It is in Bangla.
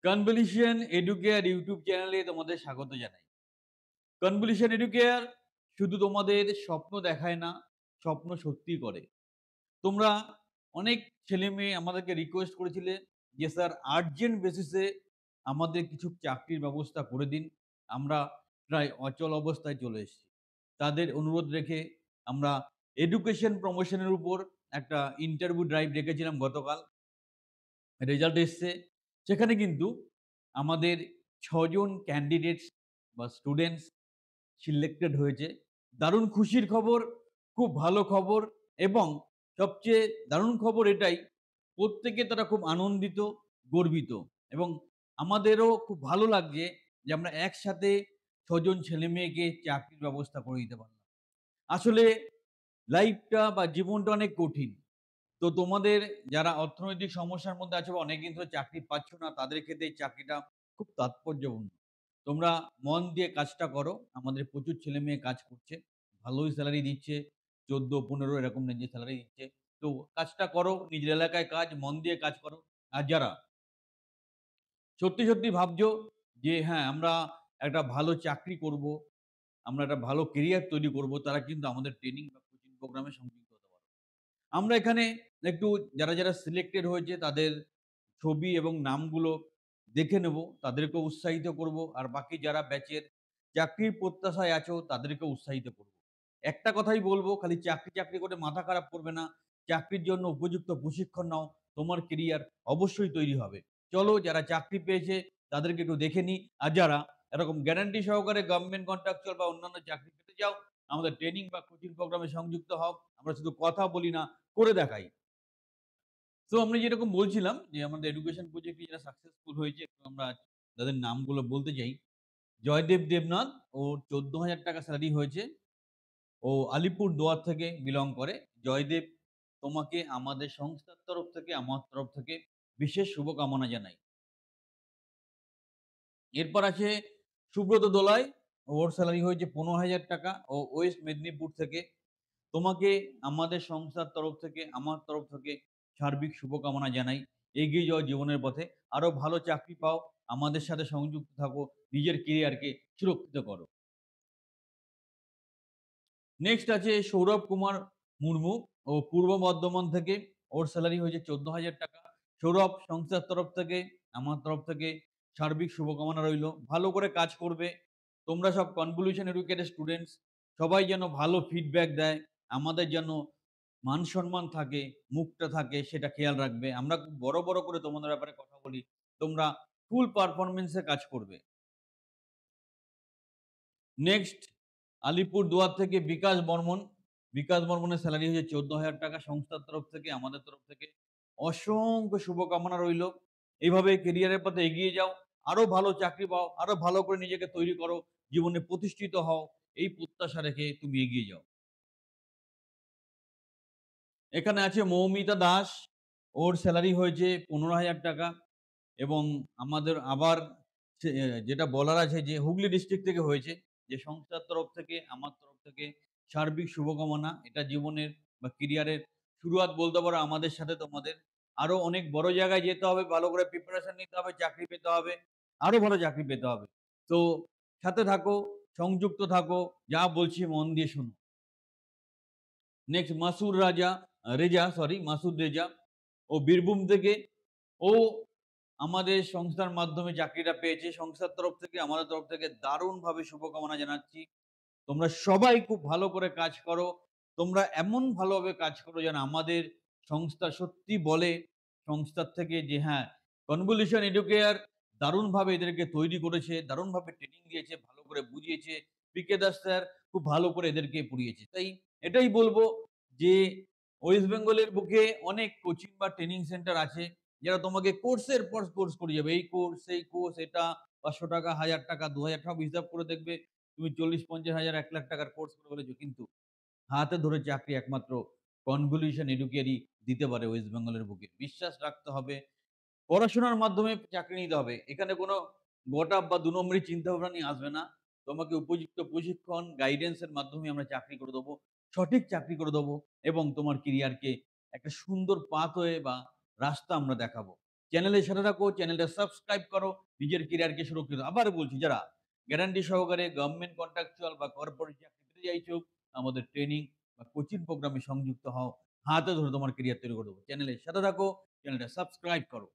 কনভলিউশন এডুকেয়ার ইউটিউব চ্যানেলে তোমাদের স্বাগত জানাই। কনভলিউশন এডুকেয়ার শুধু তোমাদের স্বপ্ন দেখায় না, স্বপ্ন সত্যি করে। তোমরা অনেক ছেলেমেয়ে আমাদেরকে রিকোয়েস্ট করেছিলে যে স্যার আর্জেন্ট বেসিসে আমাদের কিছু চাকরির ব্যবস্থা করে দিন। আমরা প্রায় অচল অবস্থায় চলে এসেছি। তাদের অনুরোধ রেখে আমরা এডুকেশন প্রমোশনের উপর একটা ইন্টারভিউ ড্রাইভ রেখেছিলাম গতকাল। রেজাল্ট এসছে। সেখানে কিন্তু আমাদের ৬ জন ক্যান্ডিডেটস বা স্টুডেন্টস সিলেক্টেড হয়েছে। দারুণ খুশির খবর, খুব ভালো খবর এবং সবচেয়ে দারুণ খবর এটাই, প্রত্যেকে তারা খুব আনন্দিত, গর্বিত এবং আমাদেরও খুব ভালো লাগছে যে আমরা একসাথে ৬ জন ছেলেমেয়েকে চাকরির ব্যবস্থা করে দিতে পারলাম। আসলে লাইফটা বা জীবনটা অনেক কঠিন। তো তোমাদের যারা অর্থনৈতিক সমস্যার মধ্যে আছো বা অনেকদিন ধরে চাকরি পাচ্ছ না, তাদের ক্ষেত্রে এই চাকরিটা খুব তাৎপর্যপূর্ণ। তোমরা মন দিয়ে কাজটা করো। আমাদের প্রচুর ছেলেমেয়ে কাজ করছে। ভালোই স্যালারি দিচ্ছে। ১৪-১৫ এরকম রেঞ্জে স্যালারি দিচ্ছে। তো কাজটা করো, নিজের এলাকায় কাজ, মন দিয়ে কাজ করো। আর যারা সত্যি ভাবছো যে হ্যাঁ, আমরা একটা ভালো চাকরি করব, আমরা একটা ভালো কেরিয়ার তৈরি করব, তারা কিন্তু আমাদের ট্রেনিং বা কোচিং প্রোগ্রামে সংযুক্ত হতে পারো। আমরা এখানে একটু যারা সিলেক্টেড হয়েছে তাদের ছবি এবং নামগুলো দেখে নেব, তাদেরকে উৎসাহিত করব। আর বাকি যারা ব্যাচের চাকরির প্রত্যাশায় আছো তাদেরকে উৎসাহিত করব। একটা কথাই বলব, খালি চাকরি করে মাথা খারাপ করবে না। চাকরির জন্য উপযুক্ত প্রশিক্ষণ নাও, তোমার কেরিয়ার অবশ্যই তৈরি হবে। চলো, যারা চাকরি পেয়েছে তাদেরকে একটু দেখে নিই। আর যারা এরকম গ্যারান্টি সহকারে গভর্নমেন্ট কন্ট্রাকচুয়াল বা অন্যান্য চাকরি পেতে চাও, আমাদের ট্রেনিং বা কোচিং প্রোগ্রামে সংযুক্ত হও। আমরা শুধু কথা বলি না, করে দেখাই। তো আমরা যেরকম বলছিলাম যে আমাদের এডুকেশন প্রজেক্টে যারা সাকসেসফুল হয়েছে, একটু আমরা তাদের নামগুলো বলতে চাই। জয়দেব দেবনাথ, ওর ১৪,০০০ টাকা স্যালারি হয়েছে। ও আলিপুরদুয়ার থেকে বিলং করে। জয়দেব, তোমাকে আমাদের সংস্থার তরফ থেকে, আমার তরফ থেকে বিশেষ শুভকামনা জানাই। এরপর আছে সুব্রত দোলাই, ওর স্যালারি হয়েছে ১৫,০০০ টাকা। ও ওয়েস্ট মেদিনীপুর থেকে। তোমাকে আমাদের সংস্থার তরফ থেকে, আমার তরফ থেকে সার্বিক শুভকামনা জানাই। এগিয়ে যাও জীবনের পথে। আরো ভালো চাকরি পাও, আমাদের সাথে সংযুক্ত থাকো, নিজের কেরিয়ারকে সুরক্ষিত করো। নেক্সট আছে সৌরভ কুমার মুর্মু, ও পূর্ব বর্ধমান থেকে। ওর স্যালারি হয়েছে ১৪,০০০ টাকা। সৌরভ, সংস্থার তরফ থেকে, আমার তরফ থেকে সার্বিক শুভকামনা রইলো। ভালো করে কাজ করবে। তোমরা সব কনভলিউশন এডুকেটেড স্টুডেন্টস, সবাই যেন ভালো ফিডব্যাক দেয়। আমাদের যেন মান সম্মান থাকে, মুখটা থাকে, সেটা খেয়াল রাখবে। আমরা খুব বড় করে তোমাদের ব্যাপারে কথা বলি। তোমরা ফুল পারফরম্যান্স এ কাজ করবে। নেক্সট আলিপুরদুয়ার থেকে বিকাশ বর্মন। বিকাশ বর্মনের স্যালারি হয়েছে ১৪,০০০ টাকা। সংস্থার তরফ থেকে, আমাদের তরফ থেকে অসংখ্য শুভকামনা রইল। এইভাবে কেরিয়ারের পথে এগিয়ে যাও, আরো ভালো চাকরি পাও, আরো ভালো করে নিজেকে তৈরি করো, জীবনে প্রতিষ্ঠিত হও, এই প্রত্যাশা রেখে তুমি এগিয়ে যাও। এখানে আছে মৌমিতা দাস, ওর স্যালারি হয়েছে ১৫,০০০ টাকা এবং আমাদের আবার যেটা বলার আছে যে হুগলি ডিস্ট্রিক্ট থেকে হয়েছে, যে সংস্থার তরফ থেকে, আমার তরফ থেকে সার্বিক শুভকামনা। এটা জীবনের বা কেরিয়ারের শুরুয়াত বলতে পারো আমাদের সাথে তোমাদের। আরো অনেক বড় জায়গায় যেতে হবে, ভালো করে প্রিপারেশন নিতে হবে, চাকরি পেতে হবে, আরো ভালো চাকরি পেতে হবে। তো সাথে থাকো, সংযুক্ত থাকো, যা বলছি মন দিয়ে শোনো। নেক্সট মাসুদ রেজা, ও বীরভূম থেকে। ও আমাদের সংস্থার মাধ্যমে চাকরিটা পেয়েছে। সংস্থার তরফ থেকে, আমাদের তরফ থেকে দারুণভাবে শুভকামনা জানাচ্ছি। তোমরা সবাই খুব ভালো করে কাজ করো। তোমরা এমন ভালোভাবে কাজ করো যেন আমাদের সংস্থা সত্যি বলে সংস্থার থেকে যে হ্যাঁ, কনভলিউশন এডুকেয়ার দারুণভাবে এদেরকে তৈরি করেছে, দারুণভাবে ট্রেনিং দিয়েছে, ভালো করে বুঝিয়েছে। পিকে দাস স্যার খুব ভালো করে এদেরকে পড়িয়েছে। তাই এটাই বলব যে ওয়েস্ট বেঙ্গলের বুকে অনেক কোচিং বা ট্রেনিং সেন্টার আছে, যারা তোমাকে কোর্সের পর কোর্স করিয়ে যাবে। এই কোর্স, সেই কোর্স, এটা ৫০০ টাকা, ১০০০ টাকা, ২০০০ সব হিসাব করে দেখবে তুমি ৪০-৫০ হাজার, ১,০০,০০০ টাকার কোর্স করে ফেলেছো। কিন্তু হাতে ধরে চাকরি একমাত্র কনভলিউশন এডুকেয়ারই দিতে পারে ওয়েস্ট বেঙ্গলের বুকে। বিশ্বাস রাখতে হবে। পড়াশোনার মাধ্যমে চাকরি নিতে হবে। এখানে কোনো গট-আপ বা ২ নম্বরি চিন্তাভাবনা নিয়ে আসবে না। তোমাকে উপযুক্ত প্রশিক্ষণ, গাইডেন্স এর মাধ্যমে আমরা চাকরি করে দেবো। সঠিক চাকরি করে দেবো এবং তোমার কেরিয়ারকে একটা সুন্দর পাথওয়ে বা রাস্তা আমরা দেখাবো। চ্যানেলের সাথে থাকো, চ্যানেলটা সাবস্ক্রাইব করো, নিজের ক্যারিয়ারকে সুরক্ষিত আবার বলছি যারা গ্যারান্টি সহকারে গভর্নমেন্ট কন্ট্রাকচুয়াল বা কর্পোরেট চাকরি পেতে চাইছো, আমাদের ট্রেনিং বা কোচিং প্রোগ্রামে সংযুক্ত হও। হাতে ধরে তোমার ক্যারিয়ার তৈরি করে দেবো। চ্যানেলের সাথে থাকো, চ্যানেলটা সাবস্ক্রাইব করো।